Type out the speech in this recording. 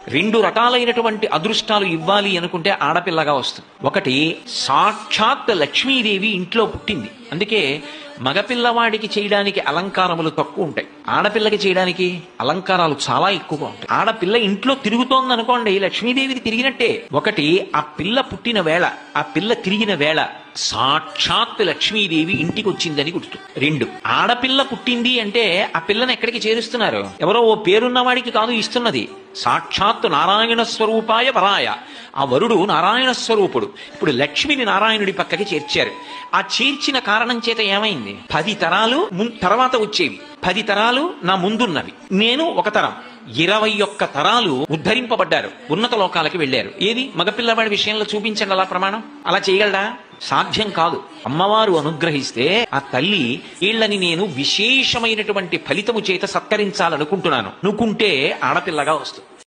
రెండు రకాలైనటువంటి అదృష్టాలు ఇవ్వాలి అనుకుంటే ఆడపిల్లగా వస్తుంది. ఒకటి, సాక్షాత్ లక్ష్మీదేవి ఇంట్లో పుట్టింది, అందుకే మగపిల్లవాడికి చేయడానికి అలంకారములు తక్కువ ఉంటాయి, ఆడపిల్లకి చేయడానికి అలంకారాలు చాలా ఎక్కువగా ఉంటాయి. ఆడపిల్ల ఇంట్లో తిరుగుతోంది అనుకోండి, లక్ష్మీదేవికి తిరిగినట్టే. ఒకటి, ఆ పిల్ల పుట్టిన వేళ, ఆ పిల్ల తిరిగిన వేళ సాక్షాత్ లక్ష్మీదేవి ఇంటికి వచ్చిందని గుర్తు. రెండు, ఆడపిల్ల పుట్టింది అంటే ఆ పిల్లని ఎక్కడికి చేరుస్తున్నారు? ఎవరో ఓ పేరున్న వాడికి కాదు ఇస్తున్నది, సాక్షాత్ నారాయణ స్వరూపాయ వరాయ. ఆ వరుడు నారాయణ స్వరూపుడు. ఇప్పుడు లక్ష్మిని నారాయణుడి పక్కకి చేర్చారు. ఆ చేర్చిన కారణం చేత ఏమైంది? 10 తరాలు తర్వాత వచ్చేవి, 10 తరాలు నా ముందున్నవి, నేను ఒక తరం, 21 తరాలు ఉద్ధరింపబడ్డారు, ఉన్నత లోకాలకి వెళ్ళారు. ఏది మగపిల్లవాడి విషయంలో చూపించండి అలా ప్రమాణం. అలా చేయగలడా? సాధ్యం కాదు. అమ్మవారు అనుగ్రహిస్తే ఆ తల్లి వీళ్ళని నేను విశేషమైనటువంటి ఫలితము చేత సత్కరించాలనుకుంటున్నాను అనుకుంటే ఆడపిల్లగా వస్తుంది.